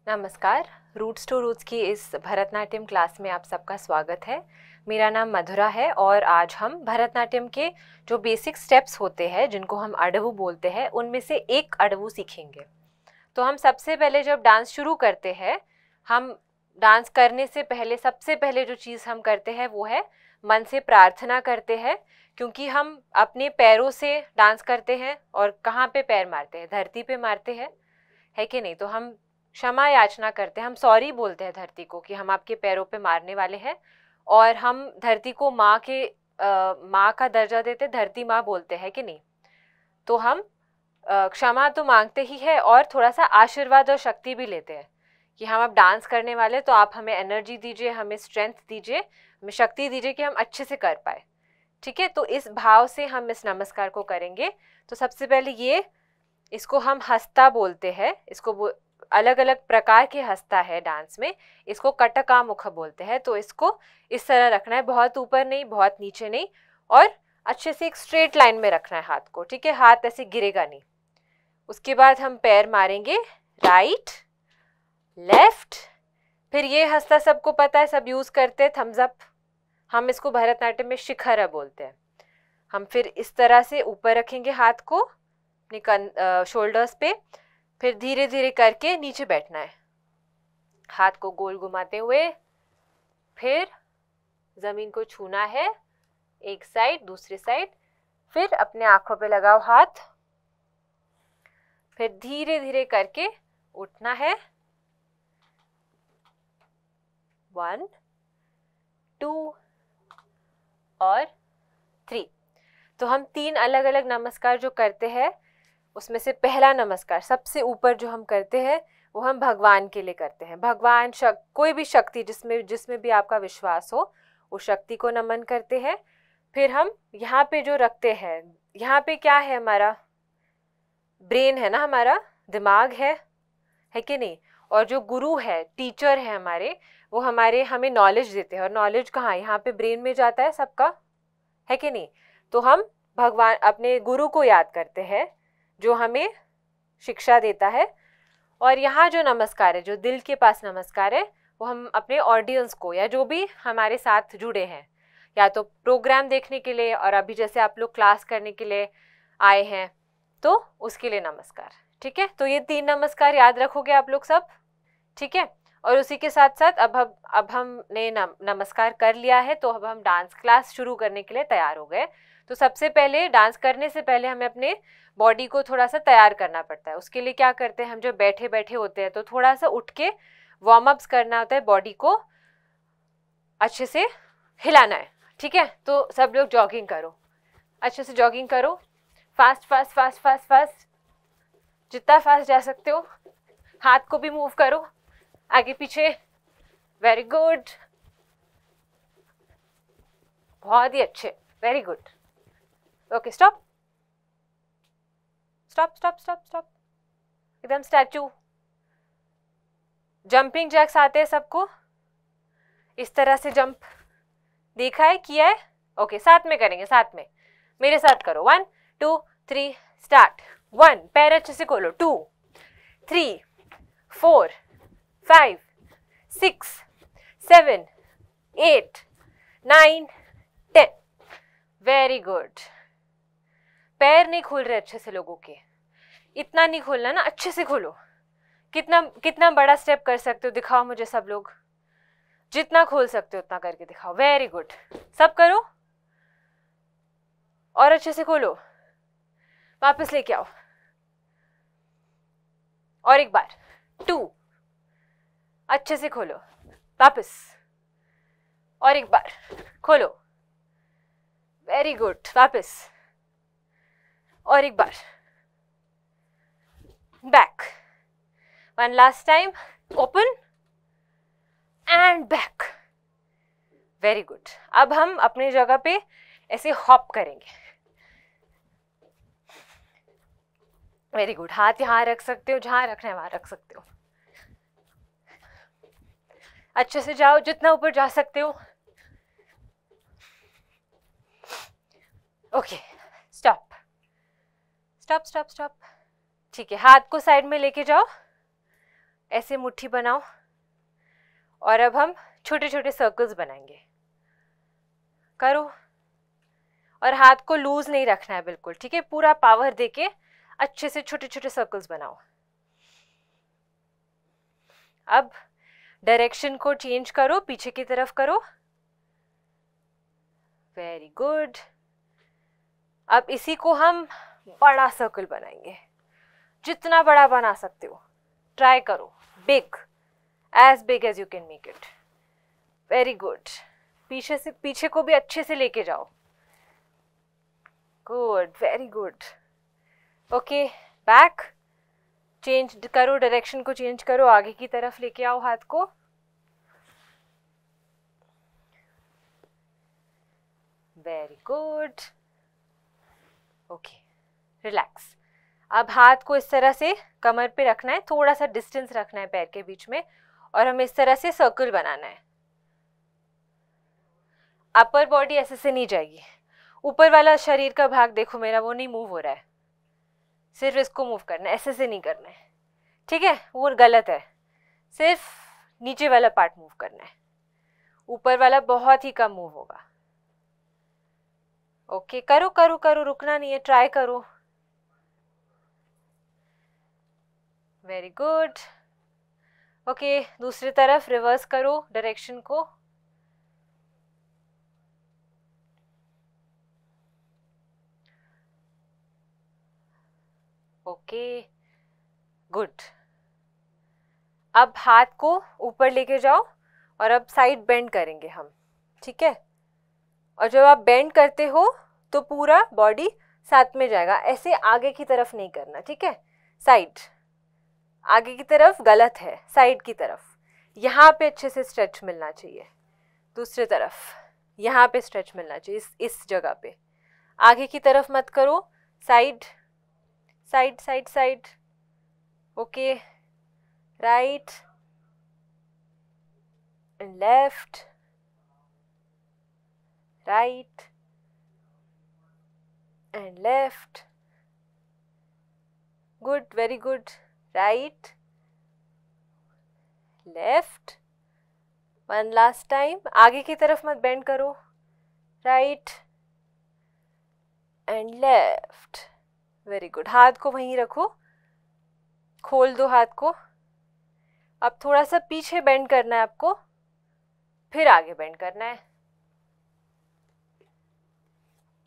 नमस्कार। Roots two roots की इस भरतनाट्यम क्लास में आप सबका स्वागत है। मेरा नाम मधुरा है और आज हम भरतनाट्यम के जो बेसिक स्टेप्स होते हैं जिनको हम अडवु बोलते हैं उनमें से एक अडवु सीखेंगे। तो हम सबसे पहले जब डांस शुरू करते हैं, हम डांस करने से पहले सबसे पहले जो चीज़ हम करते हैं वो है मन से प्रार्थना करते हैं, क्योंकि हम अपने पैरों से डांस करते हैं और कहाँ पे पैर मारते हैं, धरती पे मारते हैं, है कि नहीं। तो हम क्षमा याचना करते हैं, हम सॉरी बोलते हैं धरती को कि हम आपके पैरों पे मारने वाले हैं, और हम धरती को माँ का दर्जा देते, धरती माँ बोलते हैं कि नहीं। तो हम क्षमा तो मांगते ही है और थोड़ा सा आशीर्वाद और शक्ति भी लेते हैं कि हम अब डांस करने वाले, तो आप हमें एनर्जी दीजिए, हमें स्ट्रेंथ दीजिए, हमें शक्ति दीजिए कि हम अच्छे से कर पाए। ठीक है, तो इस भाव से हम इस नमस्कार को करेंगे। तो सबसे पहले इसको हम हस्ता बोलते हैं। इसको अलग अलग प्रकार के हस्ता है डांस में, इसको कटका मुख बोलते हैं। तो इसको इस तरह रखना है, बहुत ऊपर नहीं, बहुत नीचे नहीं, और अच्छे से एक स्ट्रेट लाइन में रखना है हाथ को। ठीक है, हाथ ऐसे गिरेगा नहीं। उसके बाद हम पैर मारेंगे, राइट लेफ्ट। फिर ये हस्ता सबको पता है, सब यूज करते हैं, थम्स अप। हम इसको भरतनाट्यम में शिखर बोलते हैं। हम फिर इस तरह से ऊपर रखेंगे हाथ को अपने शोल्डर्स पे, फिर धीरे धीरे करके नीचे बैठना है, हाथ को गोल घुमाते हुए। फिर जमीन को छूना है, एक साइड दूसरी साइड, फिर अपने आंखों पे लगाओ हाथ, फिर धीरे धीरे करके उठना है। 1 2 और 3। तो हम 3 अलग अलग नमस्कार जो करते हैं, उसमें से पहला नमस्कार सबसे ऊपर जो हम करते हैं वो हम भगवान के लिए करते हैं। भगवान कोई भी शक्ति जिसमें भी आपका विश्वास हो, उस शक्ति को नमन करते हैं। फिर हम यहाँ पे जो रखते हैं, यहाँ पे क्या है, हमारा ब्रेन है ना, हमारा दिमाग है कि नहीं। और जो गुरु है, टीचर है हमारे, वो हमें नॉलेज देते हैं। और नॉलेज कहाँ, यहाँ पे ब्रेन में जाता है सबका, है कि नहीं। तो हम भगवान अपने गुरु को याद करते हैं जो हमें शिक्षा देता है। और यहाँ जो नमस्कार है, जो दिल के पास नमस्कार है, वो हम अपने ऑडियंस को या जो भी हमारे साथ जुड़े हैं, या तो प्रोग्राम देखने के लिए, और अभी जैसे आप लोग क्लास करने के लिए आए हैं तो उसके लिए नमस्कार। ठीक है, तो ये 3 नमस्कार याद रखोगे आप लोग सब। ठीक है, और उसी के साथ साथ अब हमने नमस्कार कर लिया है, तो अब हम डांस क्लास शुरू करने के लिए तैयार हो गए। तो सबसे पहले डांस करने से पहले हमें अपने बॉडी को थोड़ा सा तैयार करना पड़ता है। उसके लिए क्या करते हैं, हम जो बैठे बैठे होते हैं तो थोड़ा सा उठ के वार्म अप्स करना होता है, बॉडी को अच्छे से हिलाना है। ठीक है, तो सब लोग जॉगिंग करो, अच्छे से जॉगिंग करो, fast fast fast fast fast, जितना फास्ट जा सकते हो। हाथ को भी मूव करो आगे पीछे, वेरी गुड, बहुत ही अच्छे, very good. Okay, stop stop stop stop stop, एकदम स्टैचू। जंपिंग जैक्स आते हैं सबको, इस तरह से जंप देखा है, किया है। ओके, साथ में करेंगे, साथ में मेरे साथ करो। 1 2 3 स्टार्ट। 1, पैर अच्छे से खोलो, 2 3 4 5 6 7 8 9 10, वेरी गुड। पैर नहीं खोल रहे अच्छे से लोगों के, इतना नहीं खोलना ना, अच्छे से खोलो। कितना बड़ा स्टेप कर सकते हो, दिखाओ मुझे सब लोग, जितना खोल सकते हो उतना करके दिखाओ, वेरी गुड। सब करो और अच्छे से खोलो, वापस लेके आओ, और एक बार, 2, अच्छे से खोलो, वापस, और एक बार खोलो, वेरी गुड, वापस, और एक बार, back, 1 last time, open and back, very good. अब हम अपनी जगह पे ऐसे हॉप करेंगे, वेरी गुड। हाथ यहाँ रख सकते हो, जहां रखना है वहां रख सकते हो, अच्छे से जाओ, जितना ऊपर जा सकते हो। Okay, stop stop stop stop. ठीक है, हाथ को साइड में लेके जाओ, ऐसे मुट्ठी बनाओ और अब हम छोटे छोटे सर्कल्स बनाएंगे। करो, और हाथ को लूज नहीं रखना है बिल्कुल, ठीक है, पूरा पावर देके अच्छे से छोटे छोटे सर्कल्स बनाओ। अब डायरेक्शन को चेंज करो, पीछे की तरफ करो। Very good. अब इसी को हम बड़ा सर्कल बनाएंगे, जितना बड़ा बना सकते हो ट्राई करो, big, as big as you can make it. Very good. पीछे को भी अच्छे से लेके जाओ। Good, very good. Okay, back change करो, डायरेक्शन को चेंज करो, आगे की तरफ लेके आओ हाथ को। Very good. Okay, relax. अब हाथ को इस तरह से कमर पे रखना है, थोड़ा सा डिस्टेंस रखना है पैर के बीच में, और हमें इस तरह से सर्कल बनाना है। अपर बॉडी ऐसे से नहीं जाएगी, ऊपर वाला शरीर का भाग देखो मेरा, वो नहीं मूव हो रहा है, सिर्फ इसको मूव करना है, ऐसे से नहीं करना है, ठीक है, वो गलत है। सिर्फ नीचे वाला पार्ट मूव करना है, ऊपर वाला बहुत ही कम मूव होगा। ओके, करो करो करो, रुकना नहीं है, ट्राई करो। Very good. ओके, दूसरी तरफ रिवर्स करो डायरेक्शन को। Okay, good. अब हाथ को ऊपर लेके जाओ और अब साइड बेंड करेंगे हम, ठीक है। और जब आप बेंड करते हो तो पूरा बॉडी साथ में जाएगा, ऐसे आगे की तरफ नहीं करना, ठीक है। साइड, आगे की तरफ गलत है, साइड की तरफ। यहाँ पे अच्छे से स्ट्रेच मिलना चाहिए, दूसरी तरफ यहाँ पे स्ट्रेच मिलना चाहिए, इस जगह पे। आगे की तरफ मत करो, side side side side. Okay, right and left, right and left. Good, very good. Right, left, one last time. आगे की तरफ मत बेंड करो, right and left. Very good. हाथ को वहीं रखो, खोल दो हाथ को। अब थोड़ा सा पीछे बेंड करना है आपको, फिर आगे बेंड करना है।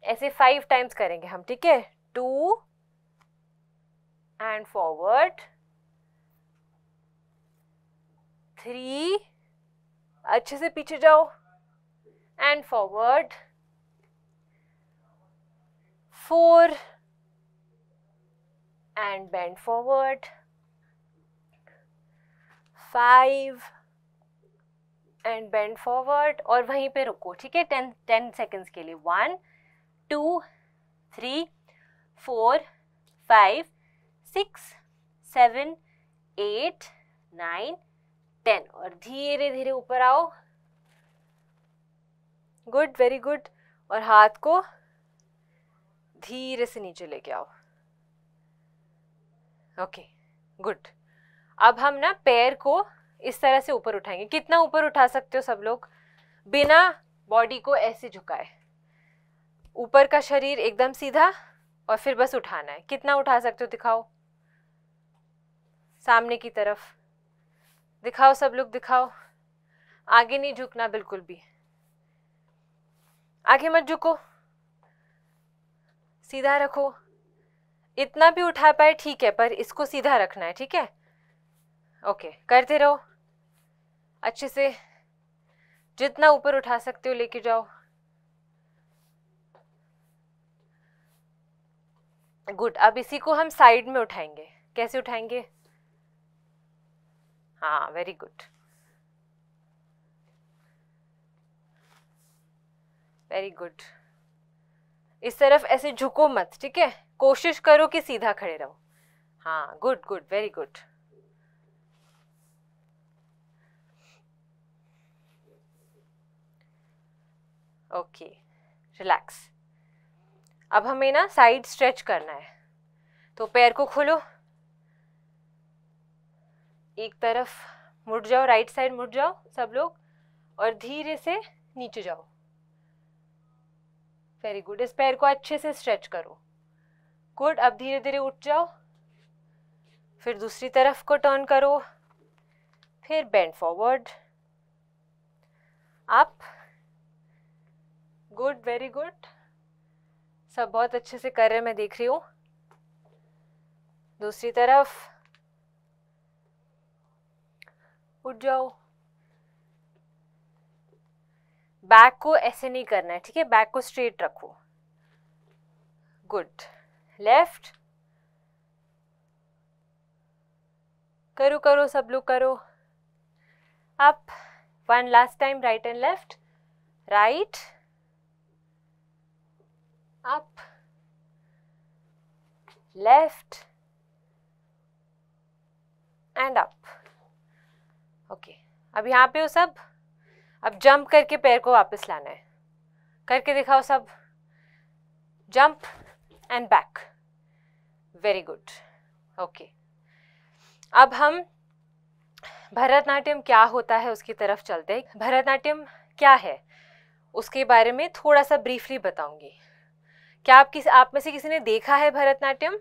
ऐसे 5 टाइम्स करेंगे हम, ठीक है। 2 एंड फॉरवर्ड, 3, अच्छे से पीछे जाओ and forward, 4 and bend forward, 5 and bend forward, और वहीं पे रुको, ठीक है, 10 सेकेंड्स के लिए। 1 2 3 4 5 6 7 8 9 10, और धीरे धीरे ऊपर आओ। Good, very good. और हाथ को धीरे से नीचे लेके आओ। Okay, good. अब हम ना पैर को इस तरह से ऊपर उठाएंगे। कितना ऊपर उठा सकते हो सब लोग, बिना बॉडी को ऐसे झुकाए। ऊपर का शरीर एकदम सीधा, और फिर बस उठाना है। कितना उठा सकते हो दिखाओ, सामने की तरफ दिखाओ, सब लोग दिखाओ। आगे नहीं झुकना बिल्कुल भी, आगे मत झुको, सीधा रखो। इतना भी उठा पाए ठीक है, पर इसको सीधा रखना है, ठीक है। ओके, करते रहो अच्छे से, जितना ऊपर उठा सकते हो लेके जाओ। गुड। अब इसी को हम साइड में उठाएंगे। कैसे उठाएंगे, हाँ, वेरी गुड, वेरी गुड। इस तरफ ऐसे झुको मत, ठीक है, कोशिश करो कि सीधा खड़े रहो। हाँ, good good, very good. Okay, relax. अब हमें ना साइड स्ट्रेच करना है, तो पैर को खोलो, एक तरफ मुड़ जाओ, राइट साइड मुड़ जाओ सब लोग और धीरे से नीचे जाओ। Very good. इस पैर को अच्छे से स्ट्रेच करो। गुड। अब धीरे धीरे उठ जाओ, फिर दूसरी तरफ को टर्न करो, फिर bend forward, up. Good, very good. सब बहुत अच्छे से कर रहे हैं, मैं देख रही हूँ। दूसरी तरफ उठ जाओ। बैक को ऐसे नहीं करना है, ठीक है, बैक को स्ट्रेट रखो। गुड। लेफ्ट करो, करो सब लोग करो। Up. One last time, right and left. Right, up, left and up. Okay, अब यहाँ पे हो सब। अब जंप करके पैर को वापस लाना है। करके दिखाओ सब। Jump and back. Very good. Okay, अब हम भरतनाट्यम क्या होता है उसकी तरफ चलते हैं। भरतनाट्यम क्या है उसके बारे में थोड़ा सा ब्रीफली बताऊंगी। क्या आप में से किसी ने देखा है भरतनाट्यम?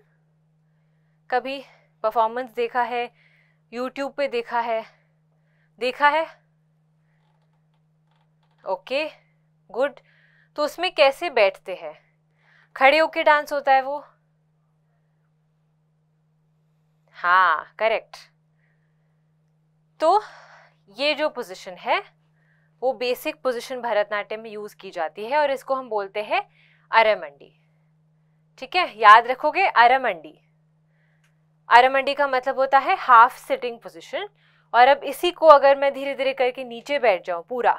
कभी परफॉर्मेंस देखा है, यूट्यूब पे देखा है? देखा है? Okay, good. तो उसमें कैसे बैठते हैं? खड़े होके डांस होता है वो? हाँ, करेक्ट। तो ये जो पोजीशन है वो बेसिक पोजीशन भरतनाट्यम में यूज की जाती है और इसको हम बोलते हैं अरमंडी। ठीक है, याद रखोगे अरमंडी। अरमंडी का मतलब होता है हाफ सिटिंग पोजीशन। और अब इसी को अगर मैं धीरे धीरे करके नीचे बैठ जाऊं पूरा,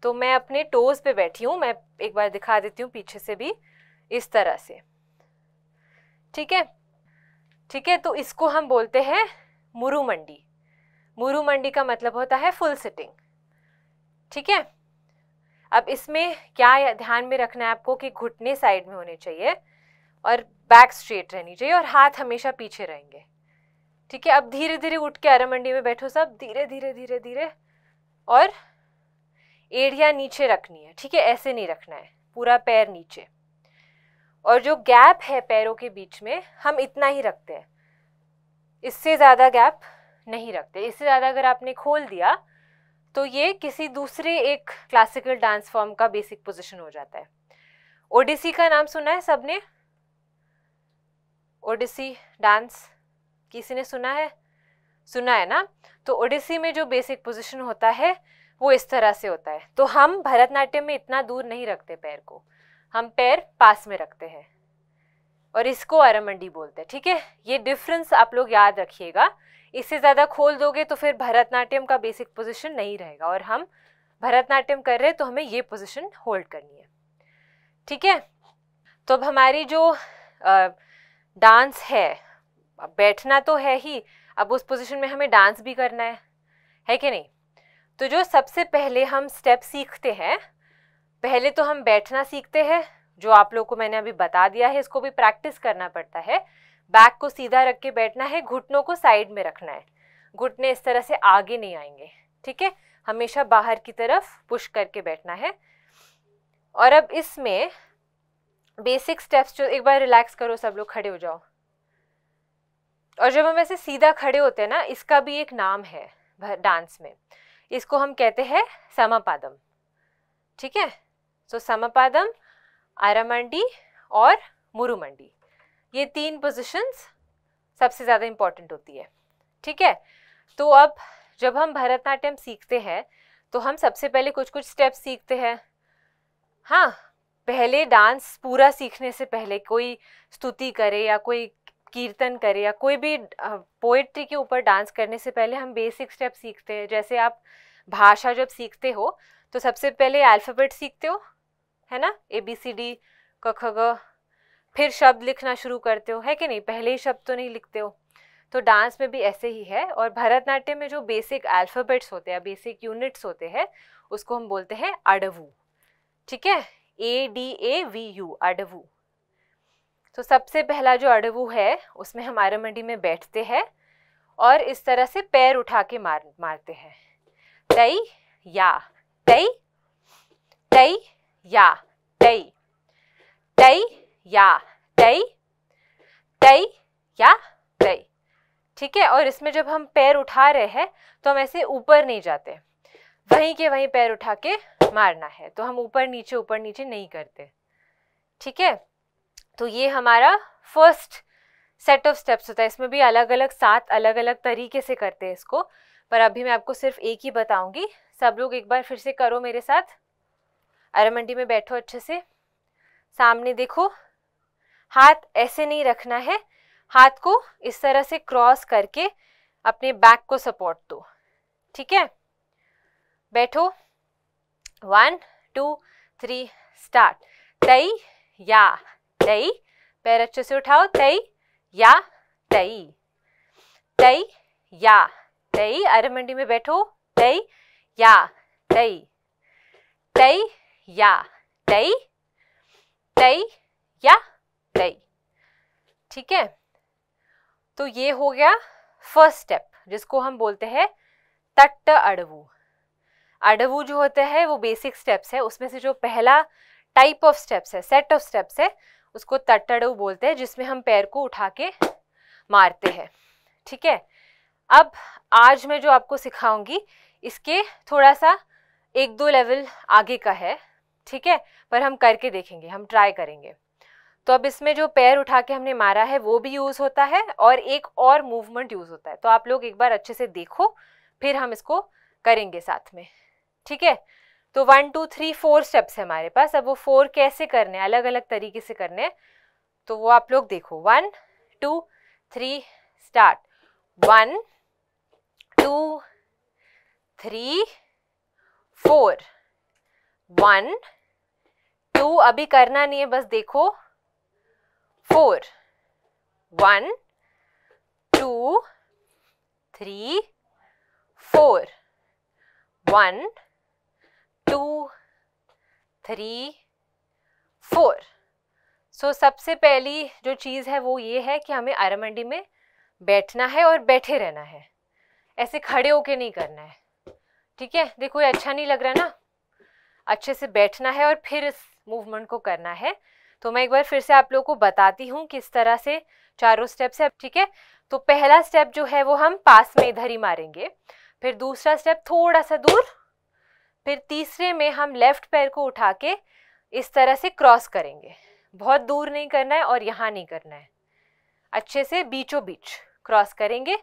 तो मैं अपने टोज पे बैठी हूं। मैं एक बार दिखा देती हूँ पीछे से भी, इस तरह से। ठीक है, ठीक है। तो इसको हम बोलते हैं मुरुमंडी। मुरुमंडी का मतलब होता है फुल सिटिंग। ठीक है, अब इसमें क्या ध्यान में रखना है आपको कि घुटने साइड में होने चाहिए और बैक स्ट्रेट रहनी चाहिए और हाथ हमेशा पीछे रहेंगे। ठीक है, अब धीरे धीरे उठ के अरमंडी में बैठो सब, धीरे धीरे धीरे धीरे। और एड़ियां नीचे रखनी है, ठीक है, ऐसे नहीं रखना है, पूरा पैर नीचे। और जो गैप है पैरों के बीच में हम इतना ही रखते हैं, इससे ज़्यादा गैप नहीं रखते। इससे ज़्यादा अगर आपने खोल दिया तो ये किसी दूसरे एक क्लासिकल डांस फॉर्म का बेसिक पोजीशन हो जाता है। ओडिसी का नाम सुना है सबने? ओडिसी डांस किसी ने सुना है? सुना है ना? तो ओडिसी में जो बेसिक पोजीशन होता है वो इस तरह से होता है। तो हम भरतनाट्यम में इतना दूर नहीं रखते पैर को, हम पैर पास में रखते हैं और इसको अरमंडी बोलते हैं। ठीक है, ये डिफरेंस आप लोग याद रखिएगा। इससे ज़्यादा खोल दोगे तो फिर भरतनाट्यम का बेसिक पोजीशन नहीं रहेगा, और हम भरतनाट्यम कर रहे हैं तो हमें ये पोजीशन होल्ड करनी है। ठीक है, तो अब हमारी जो डांस है, बैठना तो है ही, अब उस पोजीशन में हमें डांस भी करना है कि नहीं? तो जो सबसे पहले हम स्टेप सीखते हैं, पहले तो हम बैठना सीखते हैं, जो आप लोग को मैंने अभी बता दिया है। इसको भी प्रैक्टिस करना पड़ता है। बैक को सीधा रख के बैठना है, घुटनों को साइड में रखना है, घुटने इस तरह से आगे नहीं आएंगे। ठीक है, हमेशा बाहर की तरफ पुश करके बैठना है। और अब इसमें बेसिक स्टेप्स जो, एक बार रिलैक्स करो सब लोग, खड़े हो जाओ। और जब हम ऐसे सीधा खड़े होते हैं ना, इसका भी एक नाम है डांस में, इसको हम कहते हैं समपादम। ठीक है, सो समपादम, अरमंडी और मुरुमंडी, ये तीन पोजीशंस सबसे ज़्यादा इंपॉर्टेंट होती है। ठीक है, तो अब जब हम भरतनाट्यम सीखते हैं तो हम सबसे पहले कुछ कुछ स्टेप्स सीखते हैं। हाँ, पहले डांस पूरा सीखने से पहले कोई स्तुति करे या कोई कीर्तन करे या कोई भी पोएट्री के ऊपर डांस करने से पहले हम बेसिक स्टेप सीखते हैं। जैसे आप भाषा जब सीखते हो तो सबसे पहले अल्फ़ाबेट सीखते हो, है ना, ABCD क ख ग, फिर शब्द लिखना शुरू करते हो, है कि नहीं? पहले ही शब्द तो नहीं लिखते हो। तो डांस में भी ऐसे ही है। और भरतनाट्यम में जो बेसिक अल्फ़ाबेट्स होते हैं, बेसिक यूनिट्स होते हैं, उसको हम बोलते हैं अडवु। ठीक है, ADAVU, अडवु। तो सबसे पहला जो अडवु है उसमें हम अरमंडी में बैठते हैं, और इस तरह से पैर उठा के मारते हैं। तई या तई, तई या तई, तई या तई, तई या तई। ठीक है, और इसमें जब हम पैर उठा रहे हैं तो हम ऐसे ऊपर नहीं जाते, वहीं के वहीं पैर उठा के मारना है, तो हम ऊपर नीचे नहीं करते। ठीक है, तो ये हमारा फर्स्ट सेट ऑफ स्टेप्स होता है। इसमें भी अलग अलग 7 अलग अलग तरीके से करते हैं इसको, पर अभी मैं आपको सिर्फ एक ही बताऊंगी। सब लोग एक बार फिर से करो मेरे साथ। अरमंडी में बैठो, अच्छे से सामने देखो, हाथ ऐसे नहीं रखना है, हाथ को इस तरह से क्रॉस करके अपने बैक को सपोर्ट दो। ठीक है, बैठो। 1 2 3 स्टार्ट। तई या तई, पैर अच्छे से उठाओ, तई या तई, तई या तई। अरमंडी में बैठो, तई या तई, तई या तई, तई या तई। ठीक है, तो ये हो गया फर्स्ट स्टेप, जिसको हम बोलते हैं तट्ट अड़वू। अड़वू जो होता है वो बेसिक स्टेप्स है, उसमें से जो पहला टाइप ऑफ स्टेप्स है, सेट ऑफ स्टेप्स है, उसको तट्ट अड़वू बोलते हैं, जिसमें हम पैर को उठा के मारते हैं। ठीक है, अब आज मैं जो आपको सिखाऊंगी इसके थोड़ा सा 1-2 लेवल आगे का है। ठीक है, पर हम करके देखेंगे, हम ट्राई करेंगे। तो अब इसमें जो पैर उठा के हमने मारा है वो भी यूज होता है, और एक और मूवमेंट यूज होता है। तो आप लोग एक बार अच्छे से देखो, फिर हम इसको करेंगे साथ में। ठीक है, तो 1 2 3 4 स्टेप्स है हमारे पास। अब वो 4 कैसे करने, अलग अलग तरीके से करने, तो वो आप लोग देखो। 1 2 3 स्टार्ट। 1 2 3 4, 1 2, अभी करना नहीं है, बस देखो। 4 1 2 3 4, 1 2 3 4। सो सबसे पहली जो चीज़ है वो ये है कि हमें अरमंडी में बैठना है और बैठे रहना है, ऐसे खड़े होके नहीं करना है। ठीक है, देखो ये अच्छा नहीं लग रहा ना, अच्छे से बैठना है और फिर इस मूवमेंट को करना है। तो मैं एक बार फिर से आप लोगों को बताती हूँ किस तरह से चारों स्टेप्स है। ठीक है, तो पहला स्टेप जो है वो हम पास में इधर ही मारेंगे, फिर दूसरा स्टेप थोड़ा सा दूर, फिर तीसरे में हम लेफ्ट पैर को उठा के इस तरह से क्रॉस करेंगे। बहुत दूर नहीं करना है और यहाँ नहीं करना है, अच्छे से बीचों बीच क्रॉस करेंगे।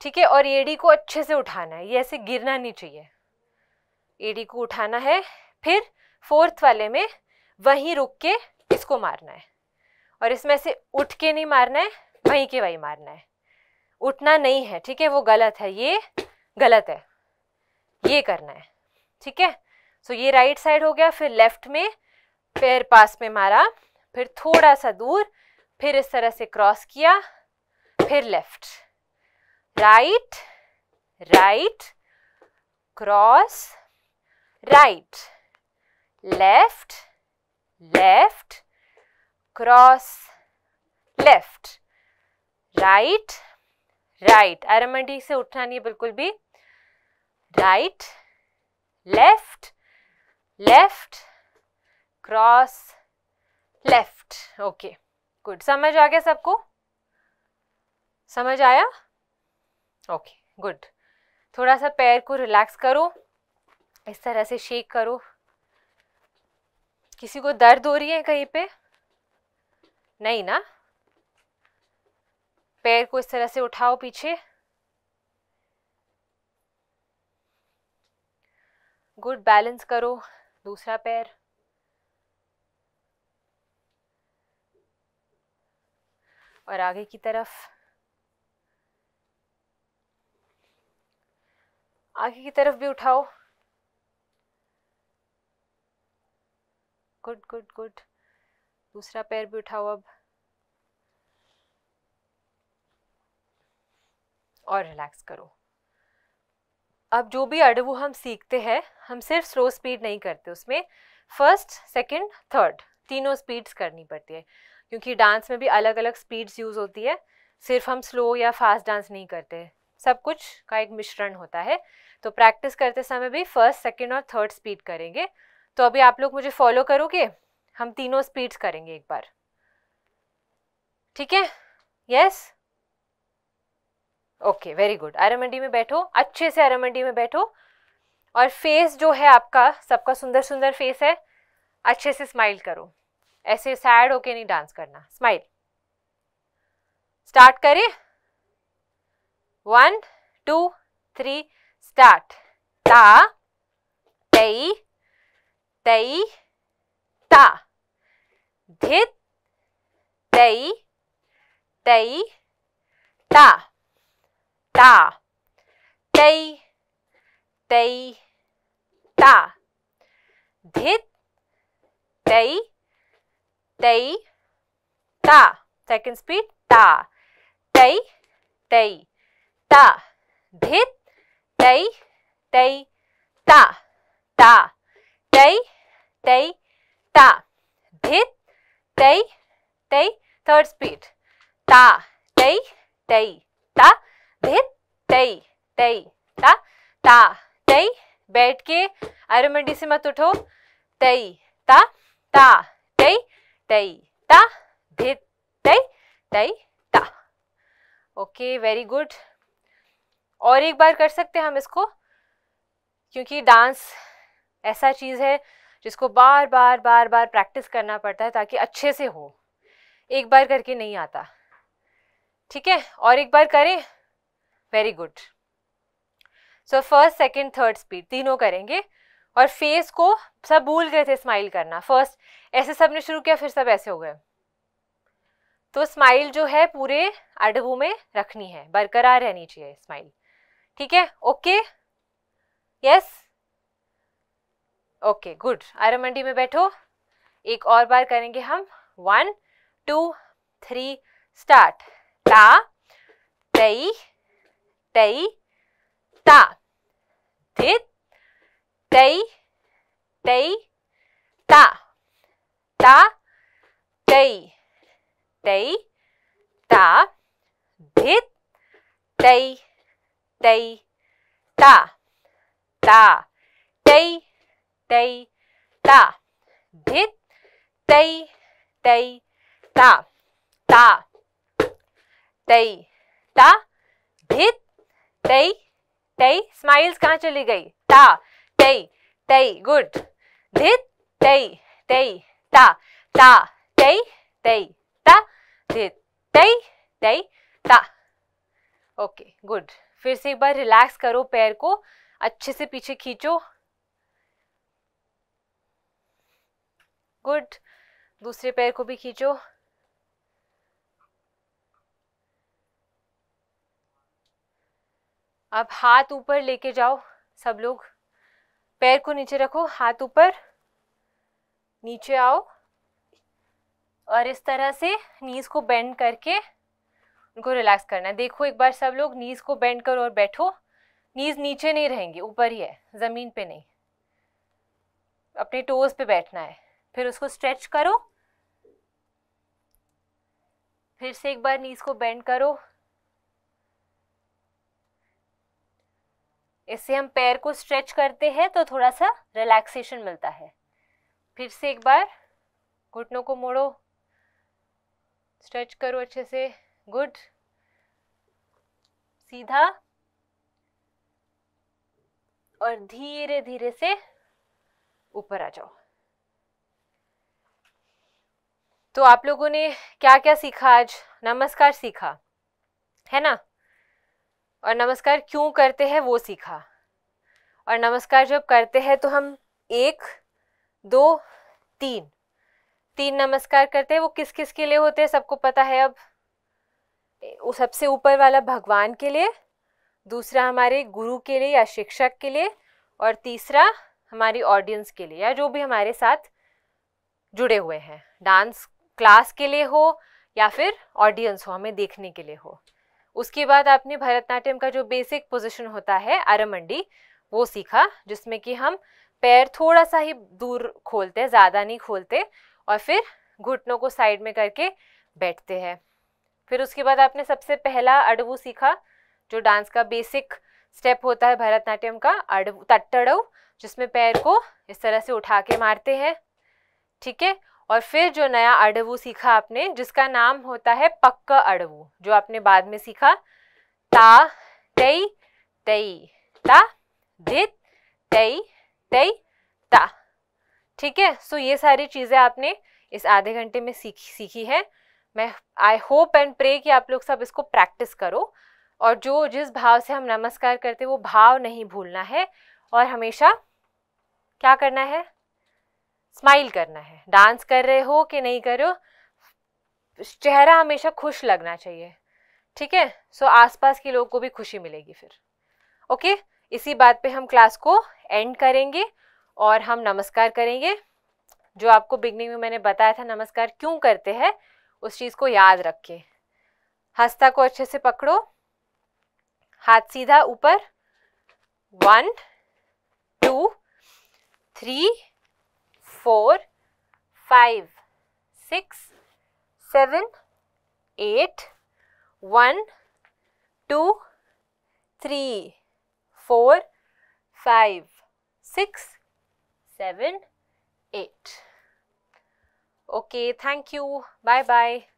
ठीक है, और एड़ी को अच्छे से उठाना है, ये ऐसे गिरना नहीं चाहिए, एड़ी को उठाना है। फिर फोर्थ वाले में वहीं रुक के इसको मारना है, और इसमें से उठ के नहीं मारना है, वहीं के वहीं मारना है, उठना नहीं है। ठीक है, वो गलत है, ये गलत है, ये करना है। ठीक है, सो ये राइट साइड हो गया। फिर लेफ्ट में पैर पास में मारा, फिर थोड़ा सा दूर, फिर इस तरह से क्रॉस किया, फिर left, right right cross, right left left cross, left right right. Aramandi से उठना नहीं बिल्कुल भी, right left left cross, left. Okay good, समझ आ गया सबको? समझ आया? Okay good. थोड़ा सा पैर को रिलैक्स करो, इस तरह से शेक करो। किसी को दर्द हो रही है कहीं पे? नहीं ना? पैर को इस तरह से उठाओ पीछे, गुड, बैलेंस करो दूसरा पैर, और आगे की तरफ, आगे की तरफ भी उठाओ, गुड गुड गुड। दूसरा पैर भी उठाओ अब, और रिलैक्स करो। अब जो भी अड़वू हम सीखते हैं, हम सिर्फ स्लो स्पीड नहीं करते, उसमें फर्स्ट सेकंड थर्ड तीनों स्पीड्स करनी पड़ती है, क्योंकि डांस में भी अलग अलग स्पीड्स यूज होती है। सिर्फ हम स्लो या फास्ट डांस नहीं करते, सब कुछ का एक मिश्रण होता है। तो प्रैक्टिस करते समय भी फर्स्ट, सेकंड और थर्ड स्पीड करेंगे। तो अभी आप लोग मुझे फॉलो करोगे, हम तीनों स्पीड्स करेंगे एक बार, ठीक है? Yes, okay, very good. RMD में बैठो, अच्छे से आरएमडी में बैठो, और फेस जो है आपका, सबका सुंदर सुंदर फेस है, अच्छे से स्माइल करो, ऐसे सैड होके नहीं डांस करना, स्माइल। स्टार्ट करें, 1 2 3 स्टार्ट। ता तई तई ता, धित तई तई ता, ता तई तई ता, धित तई तई ता। सेकंड स्पीड, ता तई तई ता, धित तई तई ता, ता तई तई ता, धित तई तई। थर्ड स्पीड, ता तई तई ता, धित तई तई ता, ता तई। बैठ के आरएमडी से मत उठो, तई ता, ता तई तई ता, धित तई तई ता। Okay, very good. और एक बार कर सकते हैं हम इसको, क्योंकि डांस ऐसा चीज है जिसको बार बार बार बार प्रैक्टिस करना पड़ता है ताकि अच्छे से हो, एक बार करके नहीं आता, ठीक है? और एक बार करें, very good. So first, second, third speed तीनों करेंगे, और फेस को सब भूल गए थे स्माइल करना। फर्स्ट ऐसे सबने शुरू किया, फिर सब ऐसे हो गए, तो स्माइल जो है पूरे अडवू में रखनी है, बरकरार रहनी चाहिए स्माइल, ठीक है? Okay, yes, okay, good. RMD में बैठो, एक और बार करेंगे हम, 1 2 3 स्टार्ट। ता तई तई ता, धित तई तई ता, ता तई तई ता, धित तई तई ता, ता तई तई ता, धित तई तई ता, ता तई ता, धित तई तई। स्माइल्स कहाँ चली गई? ता तई तई, गुड। धित तई तई ता, ता तई तई ता, धित तई तई ता। Okay, good. फिर से एक बार रिलैक्स करो, पैर को अच्छे से पीछे खींचो, गुड। दूसरे पैर को भी खींचो, अब हाथ ऊपर लेके जाओ सब लोग, पैर को नीचे रखो, हाथ ऊपर, नीचे आओ, और इस तरह से नीज को बेंड करके उनको रिलैक्स करना है। देखो एक बार सब लोग, नीज को बेंड करो और बैठो, नीज नीचे नहीं रहेंगी, ऊपर ही है, जमीन पे नहीं, अपने टोज पे बैठना है। फिर उसको स्ट्रेच करो, फिर से एक बार नीज को बेंड करो, इससे हम पैर को स्ट्रेच करते हैं तो थोड़ा सा रिलैक्सेशन मिलता है। फिर से एक बार घुटनों को मोड़ो, स्ट्रेच करो अच्छे से, गुड। सीधा, और धीरे धीरे से ऊपर आ जाओ। तो आप लोगों ने क्या क्या सीखा आज? नमस्कार सीखा है ना, और नमस्कार क्यों करते हैं वो सीखा। और नमस्कार जब करते हैं तो हम 1 2 3 नमस्कार करते हैं। वो किस किस के लिए होते हैं सबको पता है। अब वो सबसे ऊपर वाला भगवान के लिए, दूसरा हमारे गुरु के लिए या शिक्षक के लिए, और तीसरा हमारी ऑडियंस के लिए या जो भी हमारे साथ जुड़े हुए हैं, डांस क्लास के लिए हो या फिर ऑडियंस हो, हमें देखने के लिए हो। उसके बाद आपने भरतनाट्यम का जो बेसिक पोजीशन होता है अरमंडी, वो सीखा, जिसमें कि हम पैर थोड़ा सा ही दूर खोलते हैं, ज़्यादा नहीं खोलते, और फिर घुटनों को साइड में करके बैठते हैं। फिर उसके बाद आपने सबसे पहला अडवू सीखा, जो डांस का बेसिक स्टेप होता है भरतनाट्यम का, अडवू तट्टड़व, जिसमें पैर को इस तरह से उठा के मारते हैं, ठीक है। और फिर जो नया अडवू सीखा आपने, जिसका नाम होता है पक्का अडवू, जो आपने बाद में सीखा, ता तई तई ता दित तई तई ता, ठीक है। सो ये सारी चीज़ें आपने इस आधे घंटे में सीखी है। मैं आई होप एंड प्रे कि आप लोग सब इसको प्रैक्टिस करो, और जो जिस भाव से हम नमस्कार करते वो भाव नहीं भूलना है, और हमेशा क्या करना है, स्माइल करना है। डांस कर रहे हो कि नहीं कर रहे हो, चेहरा हमेशा खुश लगना चाहिए, ठीक है। सो आसपास के लोगों को भी खुशी मिलेगी फिर। ओके, इसी बात पे हम क्लास को एंड करेंगे और हम नमस्कार करेंगे। जो आपको बिगनिंग में मैंने बताया था नमस्कार क्यों करते हैं, उस चीज़ को याद रखें। हस्ता को अच्छे से पकड़ो, हाथ सीधा ऊपर, 1 2 3 4 5 6 7 8 1 2 3 4 5 6 7 8। Okay, thank you. Bye bye.